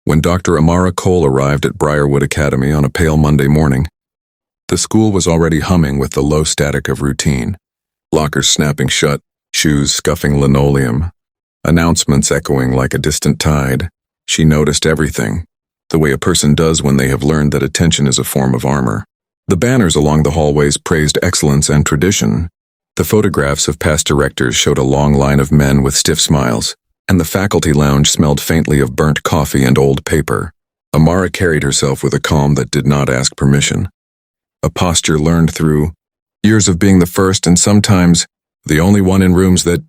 When Dr. Amara Cole arrived at Briarwood Academy on a pale Monday morning, the school was already humming with the low static of routine. Lockers snapping shut, shoes scuffing linoleum, announcements echoing like a distant tide. She noticed everything, the way a person does when they have learned that attention is a form of armor. The banners along the hallways praised excellence and tradition. The photographs of past directors showed a long line of men with stiff smiles, and the faculty lounge smelled faintly of burnt coffee and old paper. Amara carried herself with a calm that did not ask permission. A posture learned through years of being the first and sometimes the only one in rooms that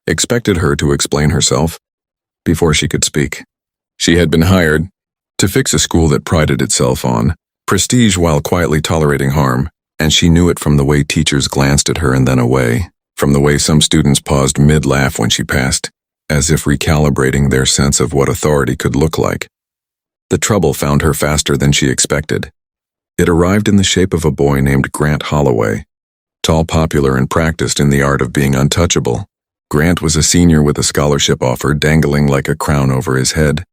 expected her to explain herself before she could speak. She had been hired to fix a school that prided itself on prestige while quietly tolerating harm, and she knew it from the way teachers glanced at her and then away, from the way some students paused mid-laugh when she passed, as if recalibrating their sense of what authority could look like. The trouble found her faster than she expected. It arrived in the shape of a boy named Grant Holloway, tall, popular, and practiced in the art of being untouchable. Grant was a senior with a scholarship offer dangling like a crown over his head,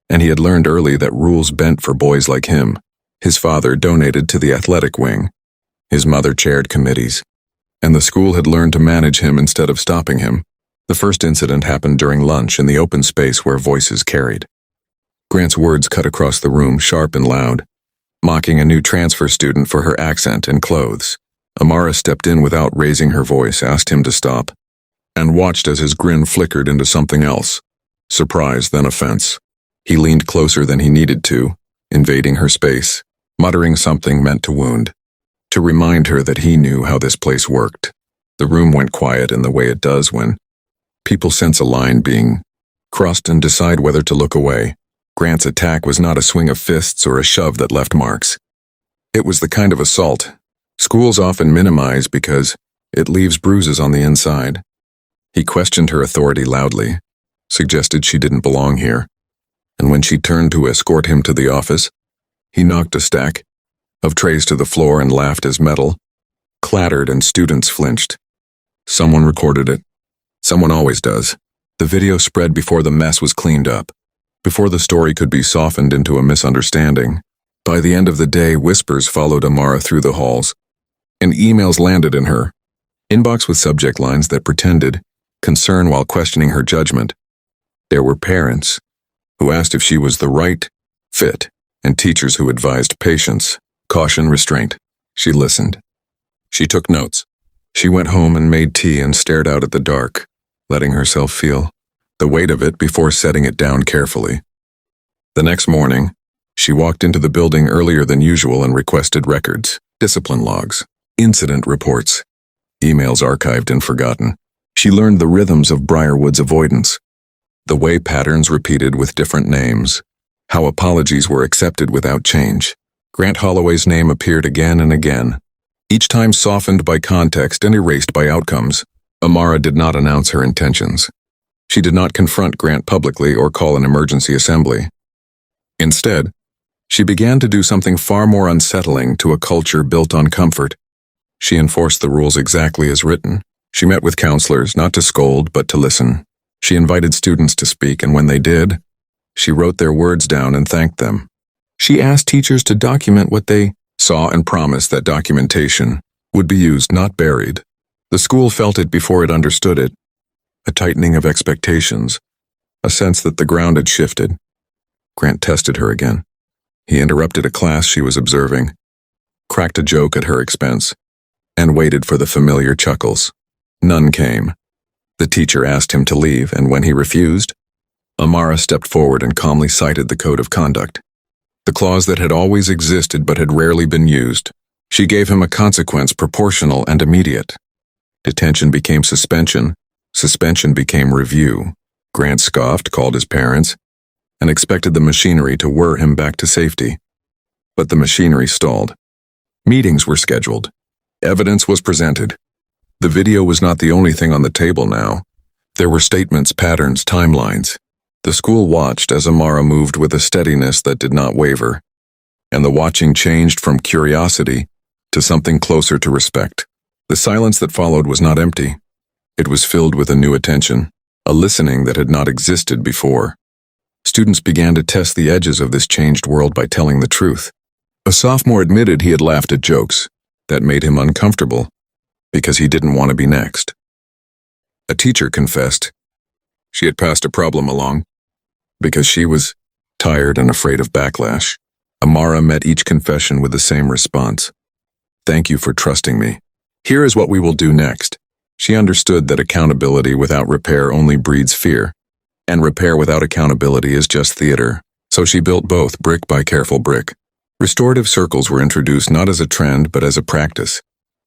and he had learned early that rules bent for boys like him. His father donated to the athletic wing. His mother chaired committees, and the school had learned to manage him instead of stopping him. The first incident happened during lunch in the open space where voices carried. Grant's words cut across the room, sharp and loud, mocking a new transfer student for her accent and clothes. Amara stepped in without raising her voice, asked him to stop, and watched as his grin flickered into something else. Surprise, then offense. He leaned closer than he needed to, invading her space, muttering something meant to wound, to remind her that he knew how this place worked. The room went quiet in the way it does when people sense a line being crossed and decide whether to look away. Grant's attack was not a swing of fists or a shove that left marks. It was the kind of assault schools often minimize because it leaves bruises on the inside. He questioned her authority loudly, suggested she didn't belong here, and when she turned to escort him to the office, he knocked a stack of trays to the floor and laughed as metal clattered and students flinched. Someone recorded it. Someone always does. The video spread before the mess was cleaned up, before the story could be softened into a misunderstanding. By the end of the day, whispers followed Amara through the halls, and emails landed in her inbox with subject lines that pretended concern while questioning her judgment. There were parents who asked if she was the right fit, and teachers who advised patience, caution, restraint. She listened. She took notes. She went home and made tea and stared out at the dark, letting herself feel the weight of it before setting it down carefully. The next morning, she walked into the building earlier than usual and requested records, discipline logs, incident reports, emails archived and forgotten. She learned the rhythms of Briarwood's avoidance, the way patterns repeated with different names, how apologies were accepted without change. Grant Holloway's name appeared again and again, each time softened by context and erased by outcomes. Amara did not announce her intentions. She did not confront Grant publicly or call an emergency assembly. Instead, she began to do something far more unsettling to a culture built on comfort. She enforced the rules exactly as written. She met with counselors, not to scold, but to listen. She invited students to speak, and when they did, she wrote their words down and thanked them. She asked teachers to document what they saw and promised that documentation would be used, not buried. The school felt it before it understood it, a tightening of expectations, a sense that the ground had shifted. Grant tested her again. He interrupted a class she was observing, cracked a joke at her expense, and waited for the familiar chuckles. None came. The teacher asked him to leave, and when he refused, Amara stepped forward and calmly cited the code of conduct, the clause that had always existed but had rarely been used. She gave him a consequence proportional and immediate. Detention became suspension. Suspension became review. Grant scoffed, called his parents, and expected the machinery to whir him back to safety. But the machinery stalled. Meetings were scheduled. Evidence was presented. The video was not the only thing on the table now. There were statements, patterns, timelines. The school watched as Amara moved with a steadiness that did not waver, and the watching changed from curiosity to something closer to respect. The silence that followed was not empty. It was filled with a new attention, a listening that had not existed before. Students began to test the edges of this changed world by telling the truth. A sophomore admitted he had laughed at jokes that made him uncomfortable because he didn't want to be next. A teacher confessed she had passed a problem along because she was tired and afraid of backlash. Amara met each confession with the same response. "Thank you for trusting me. Here is what we will do next." She understood that accountability without repair only breeds fear, and repair without accountability is just theater. So she built both, brick by careful brick. Restorative circles were introduced not as a trend but as a practice.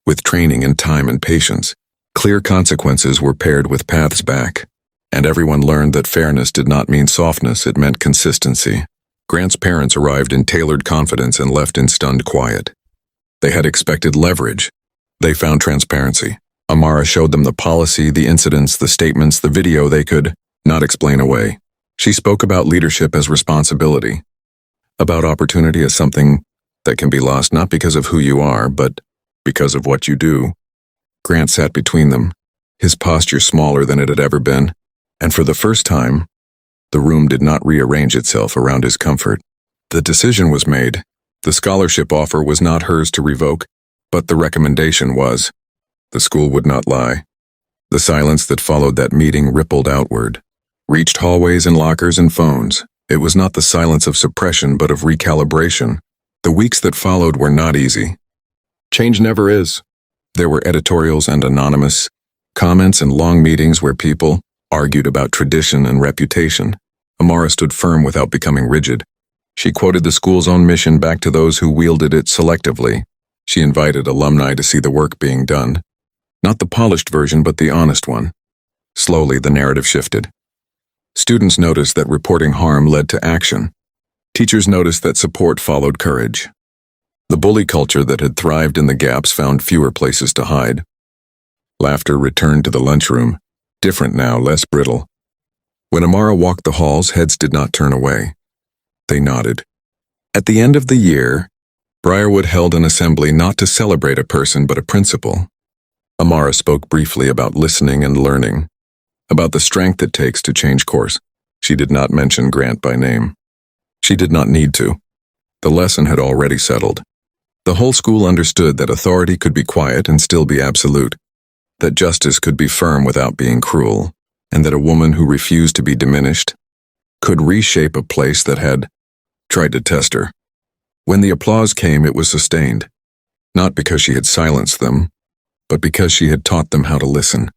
With training in time and patience, clear consequences were paired with paths back, and everyone learned that fairness did not mean softness, it meant consistency. Grant's parents arrived in tailored confidence and left in stunned quiet. They had expected leverage. They found transparency. Amara showed them the policy, the incidents, the statements, the video they could not explain away. She spoke about leadership as responsibility, about opportunity as something that can be lost not because of who you are, but because of what you do. Grant sat between them, his posture smaller than it had ever been, and for the first time, the room did not rearrange itself around his comfort. The decision was made. The scholarship offer was not hers to revoke, but the recommendation was. The school would not lie. The silence that followed that meeting rippled outward, reached hallways and lockers and phones. It was not the silence of suppression but of recalibration. The weeks that followed were not easy. Change never is. There were editorials and anonymous comments and long meetings where people argued about tradition and reputation. Amara stood firm without becoming rigid. She quoted the school's own mission back to those who wielded it selectively. She invited alumni to see the work being done. Not the polished version, but the honest one. Slowly, the narrative shifted. Students noticed that reporting harm led to action. Teachers noticed that support followed courage. The bully culture that had thrived in the gaps found fewer places to hide. Laughter returned to the lunchroom, different now, less brittle. When Amara walked the halls, heads did not turn away. They nodded. At the end of the year, Briarwood held an assembly not to celebrate a person but a principle. Amara spoke briefly about listening and learning, about the strength it takes to change course. She did not mention Grant by name. She did not need to. The lesson had already settled. The whole school understood that authority could be quiet and still be absolute, that justice could be firm without being cruel, and that a woman who refused to be diminished could reshape a place that had tried to test her. When the applause came, it was sustained, not because she had silenced them, but because she had taught them how to listen.